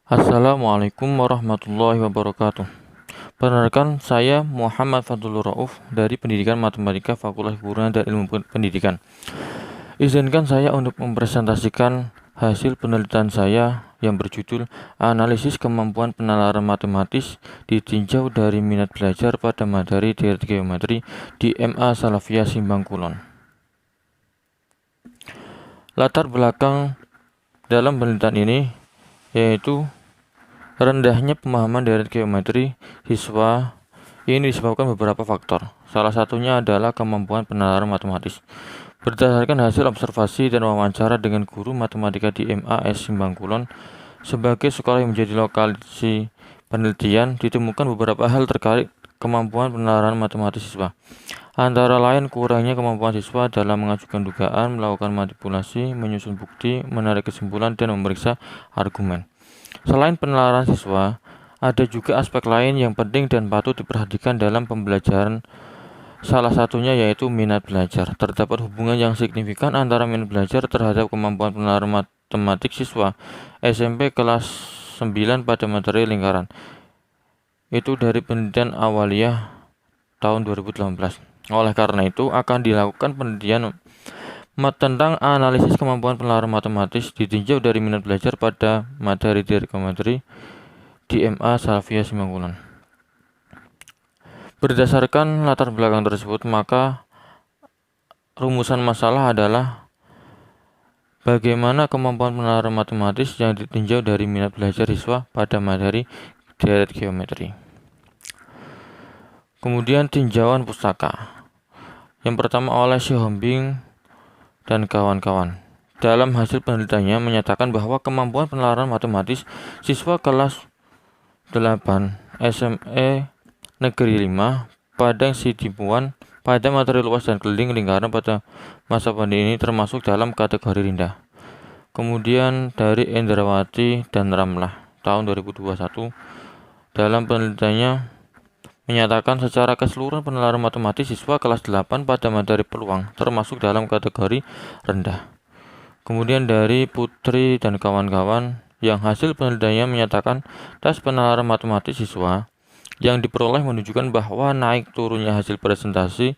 Assalamualaikum warahmatullahi wabarakatuh. Perkenalkan, saya Muhammad Fadlur Rauf dari Pendidikan Matematika Fakultas Keguruan dan Ilmu Pendidikan. Izinkan saya untuk mempresentasikan hasil penelitian saya yang berjudul Analisis Kemampuan Penalaran Matematis ditinjau dari minat belajar pada materi Direct Geometri di MA Salafiyah Simbang Kulon. Latar belakang dalam penelitian ini yaitu rendahnya pemahaman dari geometri siswa ini disebabkan beberapa faktor. Salah satunya adalah kemampuan penalaran matematis. Berdasarkan hasil observasi dan wawancara dengan guru matematika di MAS Simbang Kulon, sebagai sekolah yang menjadi lokasi penelitian, ditemukan beberapa hal terkait kemampuan penalaran matematis siswa. Antara lain kurangnya kemampuan siswa dalam mengajukan dugaan, melakukan manipulasi, menyusun bukti, menarik kesimpulan, dan memeriksa argumen. Selain penalaran siswa, ada juga aspek lain yang penting dan patut diperhatikan dalam pembelajaran. Salah satunya yaitu minat belajar. Terdapat hubungan yang signifikan antara minat belajar terhadap kemampuan penalaran matematik siswa SMP kelas 9 pada materi lingkaran. Itu dari penelitian awaliyah tahun 2018. Oleh karena itu, akan dilakukan penelitian tentang analisis kemampuan penalaran matematis ditinjau dari minat belajar pada materi Direct Geometri di MA Salafiyah Simbang Kulon. Berdasarkan latar belakang tersebut, maka rumusan masalah adalah bagaimana kemampuan penalaran matematis yang ditinjau dari minat belajar siswa pada materi Direct Geometri. Kemudian tinjauan pustaka. Yang pertama oleh Xiaohong dan kawan-kawan. Dalam hasil penelitiannya menyatakan bahwa kemampuan penalaran matematis siswa kelas 8 SME Negeri 5 Padang Sidipuan pada materi luas dan keliling lingkaran pada masa pandemi ini termasuk dalam kategori rendah. Kemudian dari Endrawati dan Ramlah tahun 2021 dalam penelitiannya menyatakan secara keseluruhan penalaran matematis siswa kelas 8 pada materi peluang termasuk dalam kategori rendah. Kemudian dari Putri dan kawan-kawan yang hasil penelitiannya menyatakan tes penalaran matematis siswa yang diperoleh menunjukkan bahwa naik turunnya hasil presentasi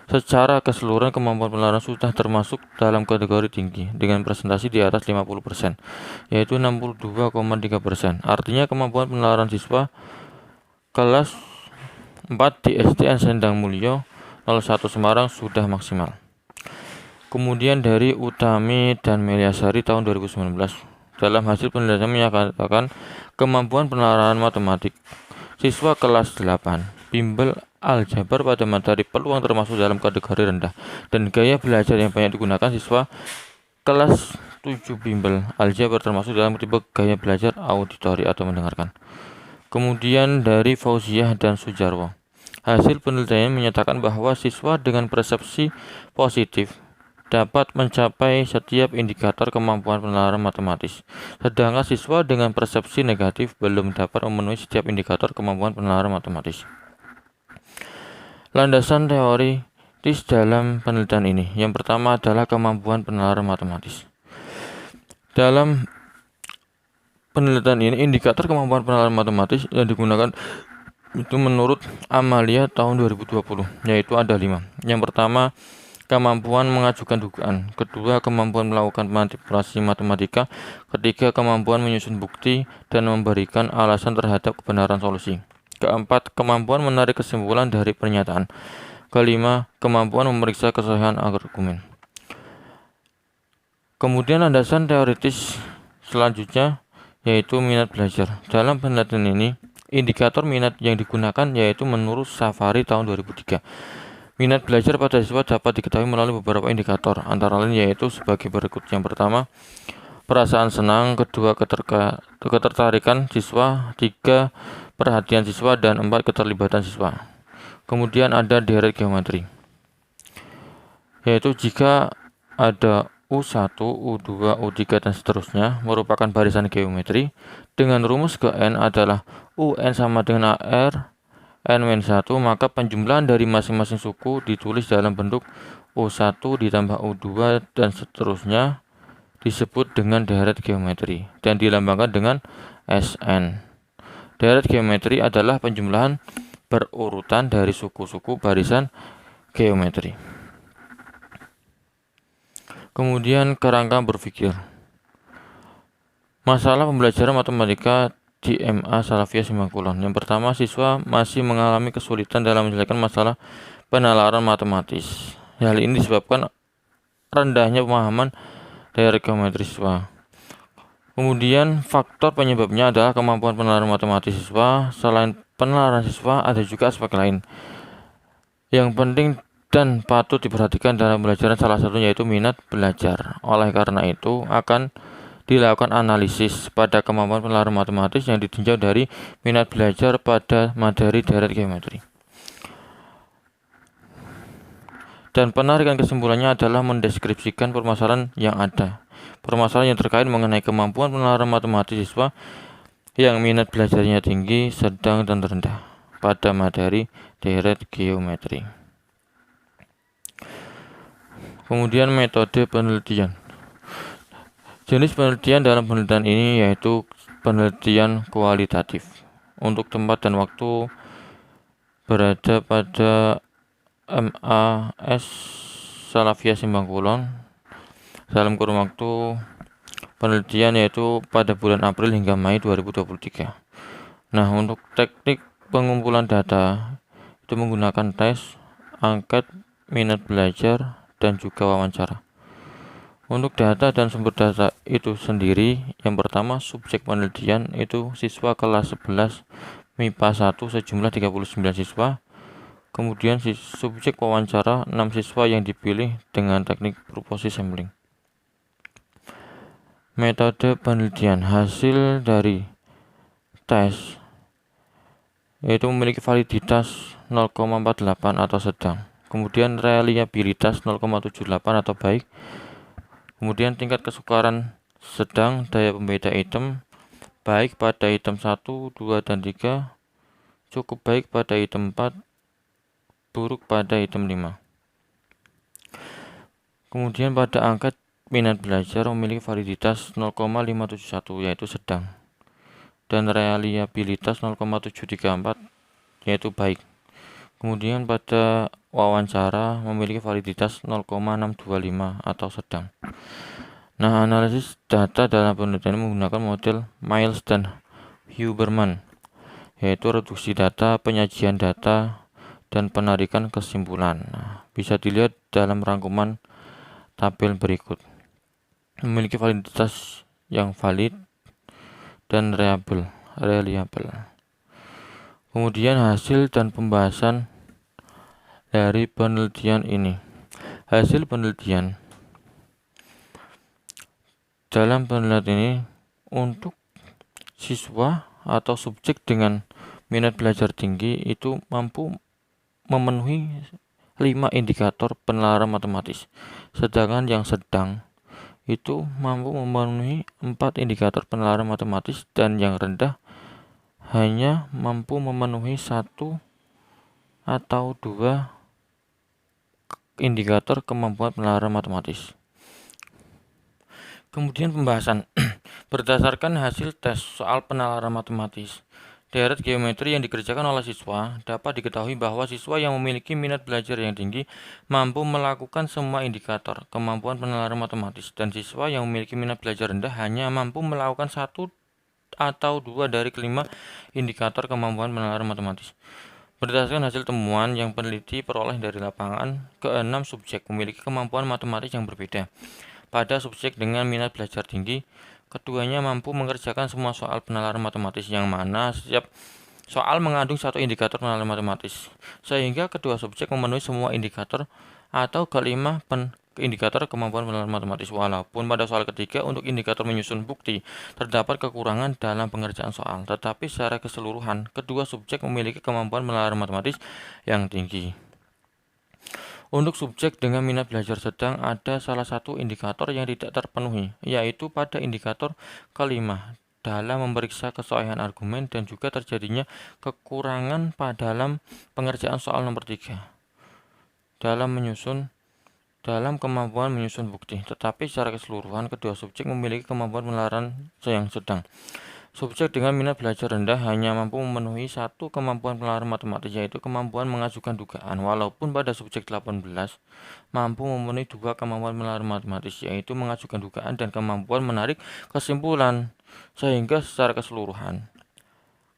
secara keseluruhan kemampuan penalaran sudah termasuk dalam kategori tinggi dengan presentasi di atas 50%, yaitu 62,3%. Artinya kemampuan penalaran siswa kelas 4 di SDN Sendang Mulyo 01 Semarang sudah maksimal. Kemudian dari Utami dan Meliasari tahun 2019 dalam hasil penelitian menyatakan kemampuan penalaran matematik siswa kelas 8 bimbel aljabar pada materi peluang termasuk dalam kategori rendah dan gaya belajar yang banyak digunakan siswa kelas 7 bimbel aljabar termasuk dalam tipe gaya belajar auditori atau mendengarkan. Kemudian dari Fauziah dan Sujarwo, hasil penelitian menyatakan bahwa siswa dengan persepsi positif dapat mencapai setiap indikator kemampuan penalaran matematis, sedangkan siswa dengan persepsi negatif belum dapat memenuhi setiap indikator kemampuan penalaran matematis. Landasan teoritis dalam penelitian ini, yang pertama adalah kemampuan penalaran matematis. Dalam penelitian ini, indikator kemampuan penalaran matematis yang digunakan itu menurut Amalia tahun 2020, yaitu ada 5. Yang pertama, kemampuan mengajukan dugaan. Kedua, kemampuan melakukan manipulasi matematika. Ketiga, kemampuan menyusun bukti dan memberikan alasan terhadap kebenaran solusi. Keempat, kemampuan menarik kesimpulan dari pernyataan. Kelima, kemampuan memeriksa kesahihan argumen. Kemudian landasan teoritis selanjutnya yaitu minat belajar. Dalam penelitian ini, indikator minat yang digunakan yaitu menurut Safari tahun 2003. Minat belajar pada siswa dapat diketahui melalui beberapa indikator, antara lain yaitu sebagai berikut. Yang pertama, perasaan senang. Kedua, ketertarikan siswa. Tiga, perhatian siswa. Dan 4, keterlibatan siswa. Kemudian ada direct geometri, yaitu jika ada U1, U2, U3, dan seterusnya merupakan barisan geometri dengan rumus Gn adalah UN sama dengan AR N-1, maka penjumlahan dari masing-masing suku ditulis dalam bentuk U1 ditambah U2 dan seterusnya disebut dengan deret geometri dan dilambangkan dengan SN. Deret geometri adalah penjumlahan berurutan dari suku-suku barisan geometri. Kemudian kerangka berpikir. Masalah pembelajaran matematika di MA Salafiyah Simakulon. Yang pertama, siswa masih mengalami kesulitan dalam menyelesaikan masalah penalaran matematis. Hal ini disebabkan rendahnya pemahaman dari geometri siswa. Kemudian faktor penyebabnya adalah kemampuan penalaran matematis siswa. Selain penalaran siswa, ada juga aspek lain yang penting dan patut diperhatikan dalam pembelajaran, salah satunya yaitu minat belajar. Oleh karena itu, akan dilakukan analisis pada kemampuan penalaran matematis yang ditinjau dari minat belajar pada materi deret geometri. Dan penarikan kesimpulannya adalah mendeskripsikan permasalahan yang ada. Permasalahan yang terkait mengenai kemampuan penalaran matematis siswa yang minat belajarnya tinggi, sedang, dan rendah pada materi deret geometri. Kemudian metode penelitian. Jenis penelitian dalam penelitian ini yaitu penelitian kualitatif. Untuk tempat dan waktu berada pada MAS Salafiyah Simbangkulon. Dalam kurun waktu penelitian yaitu pada bulan April hingga Mei 2023. Nah, untuk teknik pengumpulan data itu menggunakan tes, angket, minat belajar, dan juga wawancara. Untuk data dan sumber data itu sendiri, yang pertama subjek penelitian itu siswa kelas 11 MIPA 1 sejumlah 39 siswa. Kemudian subjek wawancara 6 siswa yang dipilih dengan teknik proposi sampling. Metode penelitian hasil dari tes yaitu memiliki validitas 0,48 atau sedang. Kemudian reliabilitas 0,78 atau baik. Kemudian tingkat kesukaran sedang, daya pembeda item baik pada item 1, 2, dan 3, cukup baik pada item 4, buruk pada item 5. Kemudian pada angka minat belajar memiliki validitas 0,571 yaitu sedang, dan reliabilitas 0,734 yaitu baik. Kemudian pada wawancara memiliki validitas 0,625 atau sedang. Nah, analisis data dalam penelitian menggunakan model Miles dan Huberman, yaitu reduksi data, penyajian data, dan penarikan kesimpulan. Nah, bisa dilihat dalam rangkuman tabel berikut. Memiliki validitas yang valid dan reliable. Kemudian hasil dan pembahasan dari penelitian ini. Hasil penelitian dalam penelitian ini untuk siswa atau subjek dengan minat belajar tinggi itu mampu memenuhi 5 indikator penalaran matematis, sedangkan yang sedang itu mampu memenuhi 4 indikator penalaran matematis, dan yang rendah hanya mampu memenuhi 1 atau 2 indikator kemampuan penalaran matematis. Kemudian pembahasan berdasarkan hasil tes soal penalaran matematis deret geometri yang dikerjakan oleh siswa, dapat diketahui bahwa siswa yang memiliki minat belajar yang tinggi mampu melakukan semua indikator kemampuan penalaran matematis, dan siswa yang memiliki minat belajar rendah hanya mampu melakukan 1 atau 2 dari kelima indikator kemampuan penalaran matematis. Berdasarkan hasil temuan yang peneliti peroleh dari lapangan, ke-6 subjek memiliki kemampuan matematik yang berbeda. Pada subjek dengan minat belajar tinggi, keduanya mampu mengerjakan semua soal penalaran matematis, yang mana setiap soal mengandung 1 indikator penalaran matematis, sehingga kedua subjek memenuhi semua indikator atau kelima indikator kemampuan penalaran matematis. Walaupun pada soal ketiga untuk indikator menyusun bukti terdapat kekurangan dalam pengerjaan soal, tetapi secara keseluruhan kedua subjek memiliki kemampuan penalaran matematis yang tinggi. Untuk subjek dengan minat belajar sedang, ada salah satu indikator yang tidak terpenuhi, yaitu pada indikator kelima dalam memeriksa kesesuaian argumen, dan juga terjadinya kekurangan dalam pengerjaan soal nomor 3 dalam menyusun dalam kemampuan menyusun bukti, tetapi secara keseluruhan kedua subjek memiliki kemampuan penalaran yang sedang. Subjek dengan minat belajar rendah hanya mampu memenuhi satu kemampuan penalaran matematis, yaitu kemampuan mengajukan dugaan, walaupun pada subjek 18 mampu memenuhi dua kemampuan penalaran matematis, yaitu mengajukan dugaan dan kemampuan menarik kesimpulan. Sehingga secara keseluruhan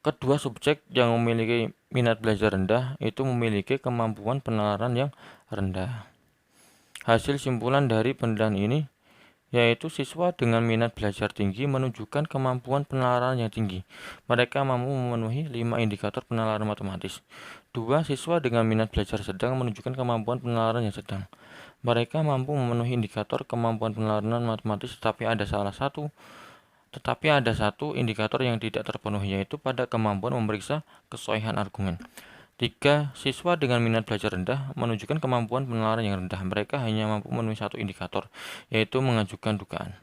kedua subjek yang memiliki minat belajar rendah itu memiliki kemampuan penalaran yang rendah. Hasil simpulan dari penelitian ini yaitu siswa dengan minat belajar tinggi menunjukkan kemampuan penalaran yang tinggi. Mereka mampu memenuhi 5 indikator penalaran matematis. 2. Siswa dengan minat belajar sedang menunjukkan kemampuan penalaran yang sedang. Mereka mampu memenuhi indikator kemampuan penalaran matematis, tetapi ada satu indikator yang tidak terpenuhi, yaitu pada kemampuan memeriksa kesohihan argumen. 3. Siswa dengan minat belajar rendah menunjukkan kemampuan penalaran yang rendah. Mereka hanya mampu memenuhi satu indikator, yaitu mengajukan dugaan.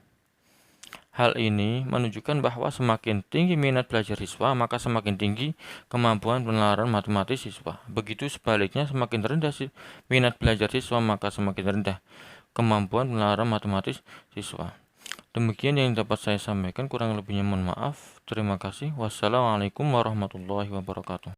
Hal ini menunjukkan bahwa semakin tinggi minat belajar siswa, maka semakin tinggi kemampuan penalaran matematis siswa. Begitu sebaliknya, semakin rendah minat belajar siswa, maka semakin rendah kemampuan penalaran matematis siswa. Demikian yang dapat saya sampaikan, kurang lebihnya mohon maaf. Terima kasih. Wassalamualaikum warahmatullahi wabarakatuh.